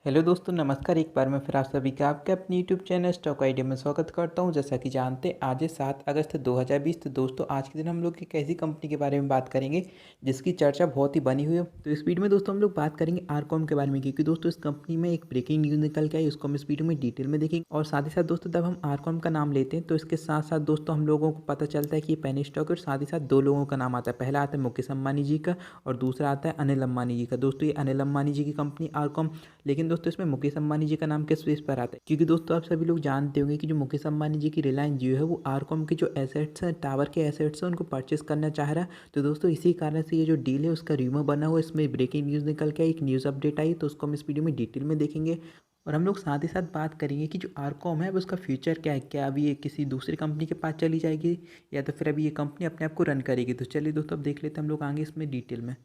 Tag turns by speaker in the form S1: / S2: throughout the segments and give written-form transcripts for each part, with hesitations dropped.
S1: Hello दोस्तों, नमस्कार। एक बार मैं फिर आप सभी का आपके अपने यूट्यूब चैनल स्टॉक आइडिया में स्वागत करता हूं। जैसा कि जानते हैं, आज है 7 अगस्त 2020। तो दोस्तों, आज के दिन हम लोग एक ऐसी कंपनी के बारे में बात करेंगे जिसकी चर्चा बहुत ही बनी हुई है। तो इस वीडियो में दोस्तों हम लोग बात करेंगे आरकॉम के बारे में, क्योंकि दोस्तों इस कंपनी में एक ब्रेकिंग न्यूज़ निकल के आई, उसको हम इस वीडियो में डिटेल में देखेंगे। और साथ ही साथ दोस्तों, जब हम आरकॉम का नाम लेते हैं तो इसके साथ साथ दोस्तों हम लोगों को पता चलता है कि ये पेनी स्टॉक है, और साथ ही साथ दो लोगों का नाम आता है। पहला आता है मुकेश अंबानी जी का और दूसरा आता है अनिल अंबानी जी का। दोस्तों, ये अनिल अंबानी जी की कंपनी आरकॉम, लेकिन दोस्तों इसमें मुकेश अंबानी जी का नाम किस बेस पर आता है? क्योंकि दोस्तों आप सभी लोग जानते होंगे कि जो मुकेश अंबानी जी की रिलायंस जियो है, वो आरकॉम के जो एसेट्स हैं, टावर के एसेट्स हैं, उनको परचेस करना चाह रहा है। तो दोस्तों इसी कारण से ये जो डील है उसका र्यूमर बना हुआ है। इसमें ब्रेकिंग न्यूज़ निकल के आई, एक न्यूज़ अपडेट आई, तो उसको हम इस वीडियो में डिटेल में देखेंगे। और हम लोग साथ ही साथ बात करेंगे कि जो आरकॉम है, वो उसका फ्यूचर क्या है। क्या अभी ये किसी दूसरी कंपनी के पास चली जाएगी, या तो फिर अभी ये कंपनी अपने आप को रन करेगी? तो चलिए दोस्तों, अब देख लेते हैं हम लोग आगे इसमें डिटेल में।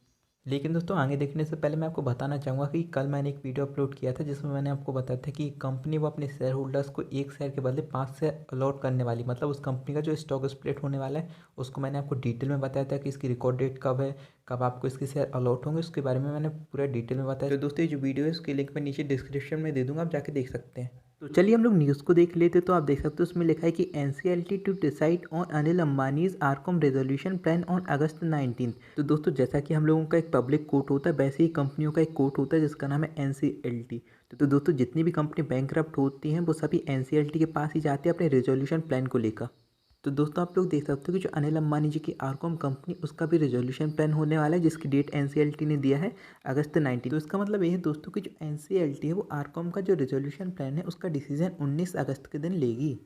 S1: लेकिन दोस्तों, आगे देखने से पहले मैं आपको बताना चाहूँगा कि कल मैंने एक वीडियो अपलोड किया था जिसमें मैंने आपको बताया था कि कंपनी वो अपने शेयर होल्डर्स को एक शेयर के बदले 5 शेयर अलॉट करने वाली, मतलब उस कंपनी का जो स्टॉक स्प्लिट होने वाला है उसको मैंने आपको डिटेल में बताया था कि इसकी रिकॉर्ड डेट कब है, कब आपको इसके शेयर अलॉट होंगे, उसके बारे में मैंने पूरा डिटेल में बताया। तो दोस्तों, ये जो वीडियो है उसकी लिंक मैं नीचे डिस्क्रिप्शन में दे दूँगा, आप जाके देख सकते हैं। तो चलिए हम लोग न्यूज़ को देख लेते। तो आप देख सकते हो उसमें लिखा है कि NCLT to decide on Anil Ambani's RCom resolution plan on August 19। तो दोस्तों, जैसा कि हम लोगों का एक पब्लिक कोर्ट होता है, वैसे ही कंपनियों का एक कोर्ट होता है जिसका नाम है एनसीएलटी। तो दोस्तों, जितनी भी कंपनी बैंकरप्ट होती हैं वो सभी एनसीएलटी के पास ही जाती है अपने रेजोल्यूशन प्लान को लेकर। तो दोस्तों, आप लोग देख सकते हो कि जो अनिल अंबानी जी की आरकॉम कंपनी, उसका भी रेजोल्यूशन प्लान होने वाला है, जिसकी डेट एनसीएलटी ने दिया है अगस्त 19। तो इसका मतलब ये है दोस्तों कि जो एनसीएलटी है वो आरकॉम का जो रेजोल्यूशन प्लान है उसका डिसीजन 19 अगस्त के दिन लेगी।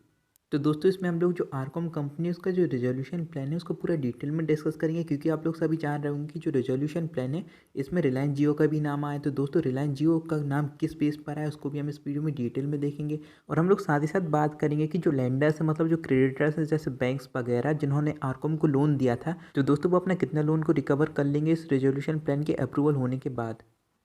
S1: तो दोस्तों, इसमें हम लोग जो आरकॉम कंपनी है उसका जो रेजोल्यूशन प्लान है उसको पूरा डिटेल में डिस्कस करेंगे, क्योंकि आप लोग सभी जान रहे होंगे कि जो रेजोल्यूशन प्लान है इसमें रिलायंस जियो का भी नाम आया। तो दोस्तों, रिलायंस जियो का नाम किस बेस पर आया उसको भी हम इस वीडियो में डिटेल में देखेंगे। और हम लोग साथ ही साथ बात करेंगे कि जो लेंडर्स है, मतलब जो क्रेडिटर्स हैं जैसे बैंक्स वगैरह, जिन्होंने आरकॉम को लोन दिया था, तो दोस्तों वो अपना कितना लोन को रिकवर कर लेंगे इस रेजोल्यूशन प्लान के अप्रूवल होने के बाद।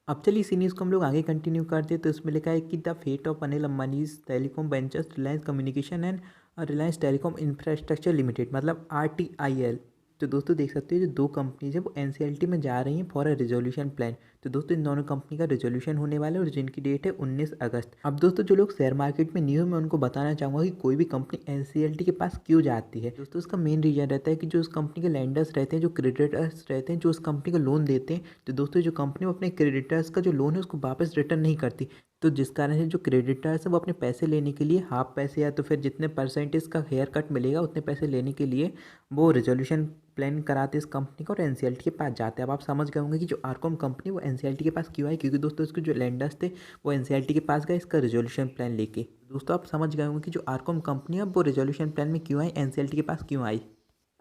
S1: अब चलिए इसी न्यूज़ को हम लोग आगे कंटिन्यू करते हैं। तो इसमें लिखा है कि the fate of Anil Ambani's telecom ventures Reliance communication and Reliance telecom infrastructure limited, मतलब RTIL। तो दोस्तों देख सकते हो जो दो कंपनीज है वो एनसीएलटी में जा रही हैं फॉर अ रेजोल्यूशन प्लान। तो दोस्तों, इन दोनों कंपनी का रेजोल्यूशन होने वाला है और जिनकी डेट है 19 अगस्त। अब दोस्तों, जो लोग शेयर मार्केट में न्यू है, मैं उनको बताना चाहूँगा कि कोई भी कंपनी एनसीएलटी के पास क्यों जाती है। दोस्तों, उसका मेन रीजन रहता है कि जो उस कंपनी के लैंडर्स रहते हैं, जो क्रेडिटर्स रहते हैं, जो उस कंपनी को लोन देते हैं, तो दोस्तों जो कंपनी वो अपने क्रेडिटर्स का जो लोन है उसको वापस रिटर्न नहीं करती। तो जिस कारण से जो क्रेडिटर्स है वो अपने पैसे लेने के लिए हाफ पैसे, या तो फिर जितने परसेंटेज का हेयर कट मिलेगा उतने पैसे लेने के लिए वो रेजोल्यूशन प्लान कराते इस कंपनी को और एनसीएलटी के पास जाते हैं। अब आप समझ गए होंगे कि जो आरकॉम कंपनी वो एनसीएलटी के पास क्यों आई, क्योंकि दोस्तों इसके जो लैंडर्स थे वो एनसीएलटी के पास गए इसका रेजोल्यूशन प्लान लेके। दोस्तों, आप समझ गए होंगे कि जो आरकॉम कंपनी है वो रेजोल्यूशन प्लान में क्यों आई, एनसीएलटी के पास क्यों आई।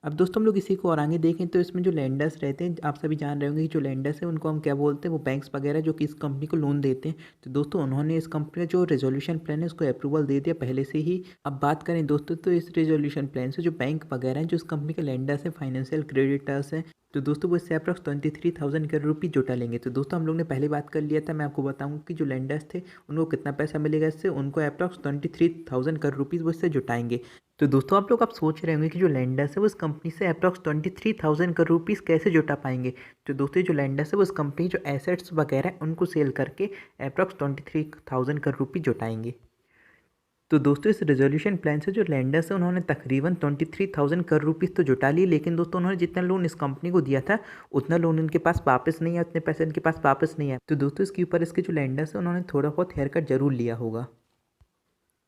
S1: अब दोस्तों, हम लोग इसी को और आगे देखें तो इसमें जो लैंडर्स रहते हैं, आप सभी जान रहे होंगे कि जो लैंडर्स हैं उनको हम क्या बोलते हैं, वो बैंक्स वगैरह जो कि इस कंपनी को लोन देते हैं। तो दोस्तों, उन्होंने इस कंपनी का जो रेजोल्यूशन प्लान है उसको अप्रूवल दे दिया पहले से ही। अब बात करें दोस्तों, तो इस रेजोल्यूशन प्लान से जो बैंक वगैरह हैं, जो इस कंपनी के लैंडर्स हैं, फाइनेंशियल क्रेडिटर्स हैं, तो दोस्तों वो इससे अप्रॉक्स 23,000 करोड़ रुपये जुटा लेंगे। तो दोस्तों, हम लोग ने पहले बात कर लिया था, मैं आपको बताऊंगा कि जो लैंडर्स थे उनको कितना पैसा मिलेगा इससे। उनको अप्रॉक्स 23,000 करोड़ रुपीज़ वो इससे जुटाएंगे। तो दोस्तों, आप लोग आप सोच रहे होंगे कि जो लैंडर्स है वो इस कंपनी से अप्रॉक्स 23,000 करोड़ रुपीज़ कैसे जुटा पाएंगे। तो दोस्तों, जो लैंडर्स है वो इस कंपनी जो एसेट्स वगैरह हैं उनको सेल करके अप्रॉक्स 23,000 करोड़ रुपये जुटाएंगे। तो दोस्तों, इस रेजोल्यूशन प्लान से जो लैंडर्स है उन्होंने तकरीबन 23,000 करोड़ रुपीज़ तो जुटा लिए, लेकिन दोस्तों उन्होंने जितना लोन इस कंपनी को दिया था उतना लोन उनके पास वापस नहीं आया, उतने पैसे उनके पास वापस नहीं आए। तो दोस्तों, इसके ऊपर इसके जो लैंडर्स है उन्होंने थोड़ा बहुत हेयर कट जरूर लिया होगा।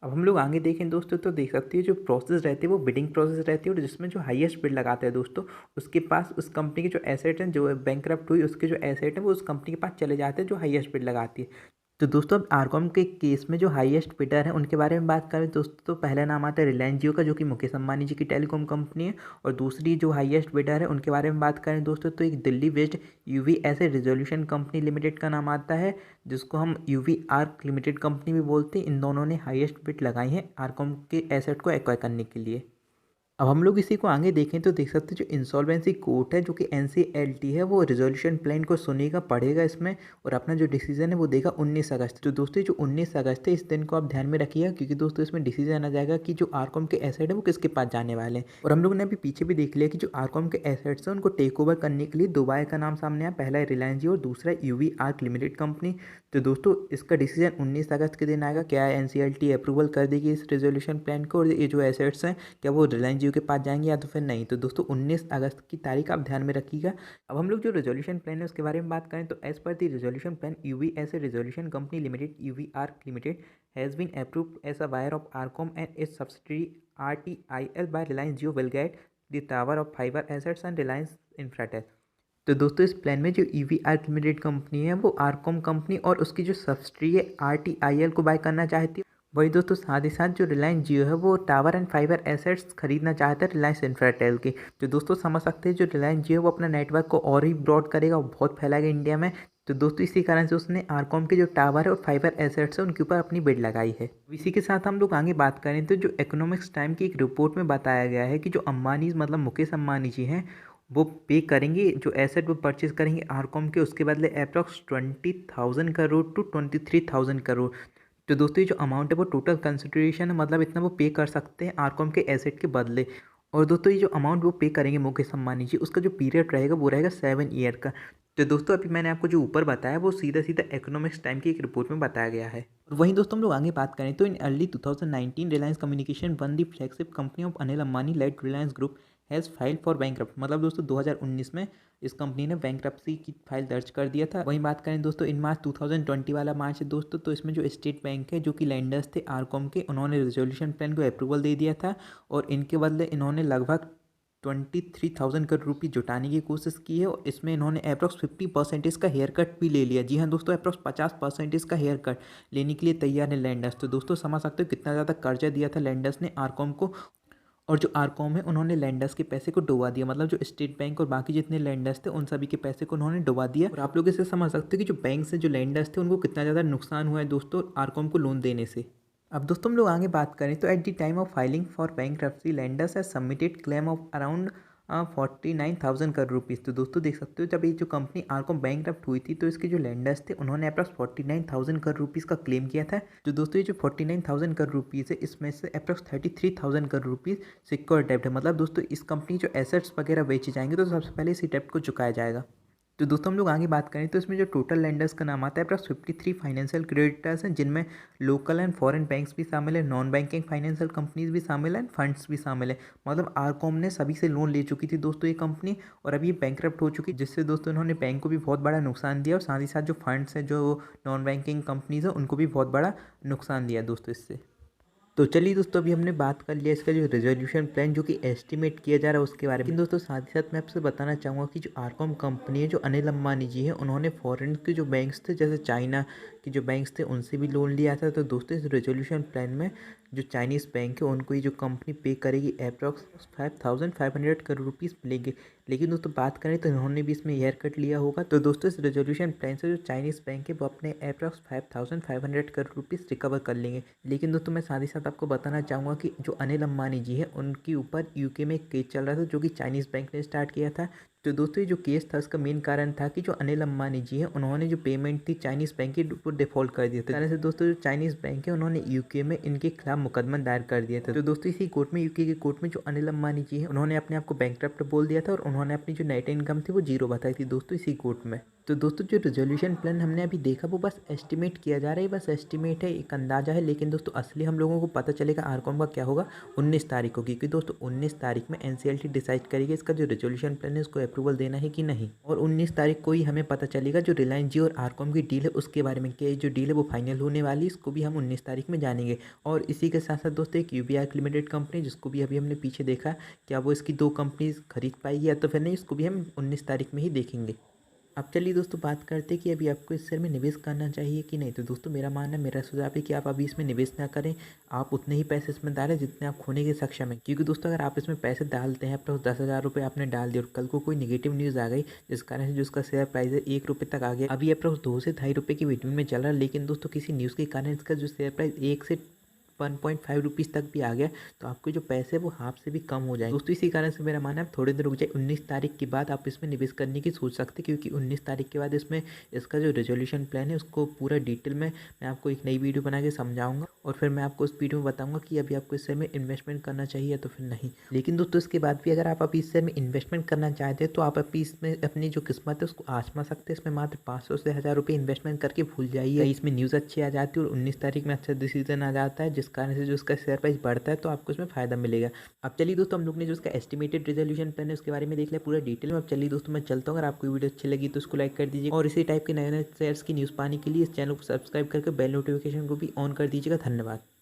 S1: अब हम लोग आगे देखें दोस्तों, तो देख सकते हैं जो प्रोसेस रहती है वो बिडिंग प्रोसेस रहती है, और जिसमें जो हाईएस्ट बिड लगाता है दोस्तों, उसके पास उस कंपनी के जो एसेट हैं, जो बैंकरप्ट हुई उसके जो एसेट हैं वो उस कंपनी के पास चले जाते हैं जो हाईएस्ट बिड लगाती है। तो दोस्तों, अब आरकॉम के केस में जो हाईएस्ट बिडर है उनके बारे में बात करें दोस्तों, तो पहला नाम आता है रिलायंस जियो का, जो कि मुकेश अंबानी जी की टेलीकॉम कंपनी है। और दूसरी जो हाईएस्ट बिडर है उनके बारे में बात करें दोस्तों, तो एक Delhi based UVS resolution company limited का नाम आता है, जिसको हम UV लिमिटेड कंपनी भी बोलते हैं। इन दोनों ने हाईएस्ट बिड लगाई है आरकॉम के एसेट को एक्वायर करने के लिए। अब हम लोग इसी को आगे देखें तो देख सकते हैं जो इंसॉल्वेंसी कोर्ट है जो कि एनसीएलटी है वो रेजोल्यूशन प्लान को सुनेगा पढ़ेगा इसमें और अपना जो डिसीजन है वो देगा 19 अगस्त। तो दोस्तों जो 19 अगस्त है इस दिन को आप ध्यान में रखिएगा क्योंकि दोस्तों इसमें डिसीजन आ जाएगा कि जो आरकॉम के एसेट है वो किसके पास जाने वाले हैं। और हम लोगों ने अभी पीछे भी देख लिया कि जो आरकॉम के एसेट्स हैं उनको टेक ओवर करने के लिए दो बाय का नाम सामने आया। पहला है रिलायंस जियो और दूसरा है यूवी आर्क लिमिटेड कंपनी। तो दोस्तों इसका डिसीजन 19 अगस्त के दिन आएगा। क्या एनसीएलटी अप्रूवल कर देगी इस रेजोल्यूशन प्लान को और ये जो एसेट्स हैं क्या वो रिलायंस जियो के पास जाएंगे या तो फिर नहीं। तो दोस्तों 19 अगस्त की तारीख आप ध्यान में रखिएगा। अब हम लोग जो रेजोल्यूशन प्लान है उसके बारे में बात करें तो as per the resolution plan UV S A resolution company limited UV ARC limited has been approved as a buyer of RCom and its subsidiary RTIL by Reliance Jio will get the tower of fibre assets and Reliance Infratel. तो दोस्तों इस plan में जो EV arc limited company है वो RCom company और उसकी जो सब्सिडरी है RTIL को बाय करना चाहती है। वही दोस्तों साथ ही साथ जो रिलायंस जियो है वो टावर एंड फाइबर एसेट्स खरीदना चाहता है रिलायंस इंफ्राटेल के। तो दोस्तों समझ सकते हैं जो रिलायंस जियो है वो अपना नेटवर्क को और ही ब्रॉड करेगा, बहुत फैलाएगा इंडिया में। तो दोस्तों इसी कारण से उसने आरकॉम के जो टावर है और फाइबर एसेट्स है उनके ऊपर अपनी बिड लगाई है। इसी के साथ हम लोग आगे बात करें तो जो इकोनॉमिक्स टाइम की एक रिपोर्ट में बताया गया है कि जो अंबानी मतलब मुकेश अंबानी जी हैं वो पे करेंगे जो एसेट वो परचेज करेंगे आरकॉम के उसके बदले अप्रॉक्स 20,000 करोड़ टू 23,000 करोड़। तो दोस्तों ये जो अमाउंट है वो टोटल कंसिडरेशन है, मतलब इतना वो पे कर सकते हैं आरकॉम के एसेट के बदले। और दोस्तों ये जो अमाउंट वो पे करेंगे मुकेश अंबानी जी उसका जो पीरियड रहेगा वो रहेगा 7 ईयर का। तो दोस्तों अभी मैंने आपको जो ऊपर बताया वो सीधा सीधा इकोनॉमिक्स टाइम की एक रिपोर्ट में बताया गया है। और वहीं दोस्तों हम लोग आगे बात करें तो in early 2019 Reliance communication one the flagship company of Anil Ambani led Reliance group has filed for bankrupt. मतलब दोस्तों 2019 में इस कंपनी ने बैंकरप्सी की फाइल दर्ज कर दिया था। वहीं बात करें दोस्तों इन मार्च 2020 वाला मार्च है दोस्तों, तो इसमें जो स्टेट बैंक है जो कि लैंडर्स थे आरकॉम के उन्होंने रेजोल्यूशन प्लान को अप्रूवल दे दिया था और इनके बदले इन्होंने लगभग 23,000 करोड़ रुपये जुटाने की कोशिश की है और इसमें इन्होंने अप्रॉक्स 50% का हेयर कट भी ले लिया। जी हाँ दोस्तों अप्रॉक्स 50% का हेयर कट लेने के लिए तैयार है लैंडर्स। तो दोस्तों समझ सकते हो कितना ज़्यादा कर्जा दिया था लैंडर्स ने आरकॉम को और जो आरकॉम है उन्होंने लैंडर्स के पैसे को डुबा दिया। मतलब जो स्टेट बैंक और बाकी जितने लैंडर्स थे उन सभी के पैसे को उन्होंने डुबा दिया। और आप लोग इसे समझ सकते हो कि जो बैंक से जो लैंडर्स थे उनको कितना ज़्यादा नुकसान हुआ है दोस्तों आरकॉम को लोन देने से। अब दोस्तों हम लोग आगे बात करें तो at the time of filing for bankruptcy landers has submitted claim of around 49,000 crore rupees. तो दोस्तों देख सकते हो जब ये जो कंपनी आरकॉम बैंकरप्ट हुई थी तो इसके जो लैंडर्स थे उन्होंने अप्रॉक्स 49,000 करोड़ रुपीज़ का क्लेम किया था। तो दोस्तों ये जो 49,000 करोड़ रुपीज़ है इसमें से अप्रॉक्स 33,000 करोड़ रुपीज़ सिक्योर डेब्ट है। मतलब दोस्तों इस कंपनी जो एसेट्स वगैरह बेचे जाएंगे तो सबसे पहले इसी डेब्ट को चुकाया जाएगा। तो दोस्तों हम लोग आगे बात करें तो इसमें जो टोटल लेंडर्स का नाम आता है अप्रॉक्स 53 फाइनेंशियल क्रेडिटर्स हैं जिनमें लोकल एंड फॉरेन बैंक्स भी शामिल है, नॉन बैंकिंग फाइनेंशियल कंपनीज भी शामिल हैं, फंड्स भी शामिल है। मतलब आरकॉम ने सभी से लोन ले चुकी थी दोस्तों ये कंपनी और अभी ये बैंकरप्ट हो चुकी जिससे दोस्तों इन्होंने बैंक को भी बहुत बड़ा नुकसान दिया और साथ ही साथ जो फंड्स हैं जो नॉन बैंकिंग कंपनीज हैं उनको भी बहुत बड़ा नुकसान दिया दोस्तों इससे। तो चलिए दोस्तों अभी हमने बात कर लिया इसका जो रेजोल्यूशन प्लान जो कि एस्टिमेट किया जा रहा है उसके बारे में। लेकिन दोस्तों साथ ही साथ मैं आपसे बताना चाहूँगा कि जो आरकॉम कंपनी है जो अनिल अंबानी जी हैं उन्होंने फॉरेन के जो बैंक्स थे जैसे चाइना के जो बैंक्स थे उनसे भी लोन लिया था। तो दोस्तों इस रेजोल्यूशन प्लान में जो चाइनीज़ बैंक है उनको ये जो कंपनी पे करेगी अप्रॉक्स 5,500 करोड़ रुपीज़ मिलेंगे। लेकिन दोस्तों बात करें तो इन्होंने भी इसमें हेयर कट लिया होगा। तो दोस्तों इस रेजोल्यूशन प्लान से जो चाइनीज़ बैंक है वो अपने अप्रॉक्स 5,500 करोड़ रुपीज़ रिकवर कर लेंगे। लेकिन दोस्तों मैं साथ ही साथ आपको बताना चाहूँगा कि जो अनिल अंबानी जी हैं उनके ऊपर यूके में एक केस चल रहा था जो कि चाइनीज़ बैंक ने स्टार्ट किया था। तो दोस्तों ये जो केस था उसका मेन कारण था कि जो अनिल अंबानी जी हैं उन्होंने जो पेमेंट थी चाइनीज़ बैंक की वो डिफ़ॉल्ट कर दिया था। कारण से दोस्तों जो चाइनीज़ बैंक है उन्होंने यूके में इनके खिलाफ मुकदमा दायर कर दिया था। तो दोस्तों इसी कोर्ट में यूके के कोर्ट में जो अनिल अंबानी जी हैं उन्होंने अपने आप को बैंकरप्ट बोल दिया था और उन्होंने अपनी जो नेट इनकम थी वो जीरो बताई थी दोस्तों इसी कोर्ट में। तो दोस्तों जो रेजोल्यूशन प्लान हमने अभी देखा वो बस एस्टिमेट किया जा रहा है, बस एस्टिमेट है, एक अंदाजा है। लेकिन दोस्तों असली हम लोगों को पता चलेगा आरकॉम का क्या होगा 19 तारीख को, क्योंकि दोस्तों 19 तारीख में एनसीएलटी डिसाइड करेगी इसका जो रेजोल्यूशन प्लान है उसको अप्रूवल देना है कि नहीं। और 19 तारीख को ही हमें पता चलेगा जो रिलायंस जियो और आरकॉम की डील है उसके बारे में, क्या जो डील है वो फाइनल होने वाली है इसको भी हम 19 तारीख में जानेंगे। और इसी के साथ साथ दोस्तों एक यूबीआई लिमिटेड कंपनी जिसको भी अभी हमने पीछे देखा, क्या वो इसकी 2 कंपनीज खरीद पाएगी या तो फिर नहीं, इसको भी हम 19 तारीख में ही देखेंगे। अब चलिए दोस्तों बात करते हैं कि अभी आपको इस शेयर में निवेश करना चाहिए कि नहीं। तो दोस्तों मेरा मानना, मेरा सुझाव है कि आप अभी इसमें निवेश ना करें। आप उतने ही पैसे इसमें डालें जितने आप खोने के सक्षम हैं, क्योंकि दोस्तों अगर आप इसमें पैसे डालते हैं तो 10,000 रुपये आपने डाल दिए और कल को कोई नेगेटिव न्यूज़ आ गई जिस कारण से जो उसका शेयर प्राइस है 1 रुपये तक आ गया। अभी अप्रोक्स 2 से 2.5 रुपये की बिटवीन में चल रहा है, लेकिन दोस्तों किसी न्यूज़ के कारण इसका जो शेयर प्राइस 1 से 1.5 रुपीज़ तक भी आ गया तो आपके जो पैसे वो हाफ से भी कम हो जाएंगे। दोस्तों इसी कारण से मेरा मानना है थोड़े दिन रुक जाए, 19 तारीख के बाद आप इसमें निवेश करने की सोच सकते हैं, क्योंकि 19 तारीख के बाद इसमें इसका जो रेजोल्यूशन प्लान है उसको पूरा डिटेल में मैं आपको एक नई वीडियो बना के समझाऊंगा और फिर मैं आपको उस वीडियो में बताऊंगा कि अभी आपको इस शेयर में इन्वेस्टमेंट करना चाहिए या तो फिर नहीं। लेकिन दोस्तों इसके बाद भी अगर आप अभी इस शेयर में इन्वेस्टमेंट करना चाहते हैं तो आप अभी इसमें अपनी जो किस्मत है उसको आजमा सकते हैं। इसमें मात्र 500 से 1000 रुपये इन्वेस्टमेंट करके भूल जाइए, इसमें न्यूज़ अच्छी आ जाती है और 19 तारीख में अच्छा डिसीजन आ जाता है, जिस कारण से जो उसका शेयर प्राइस बढ़ता है तो आपको इसमें फायदा मिलेगा। अब चलिए दोस्तों हम लोग ने जो उसका एस्टिमेटेड रेजोल्यूशन प्लान है उसके बारे में देख लिया पूरा डिटेल में। अब चलिए दोस्तों मैं चलता हूँ, अगर आपको वीडियो अच्छी लगी तो उसको लाइक कर दीजिए और इसी टाइप के नए नए शेयर्स की न्यूज़ पाने के लिए इस चैनल को सब्सक्राइब करके बेल नोटिफिकेशन को भी ऑन कर दीजिएगा। धन्यवाद।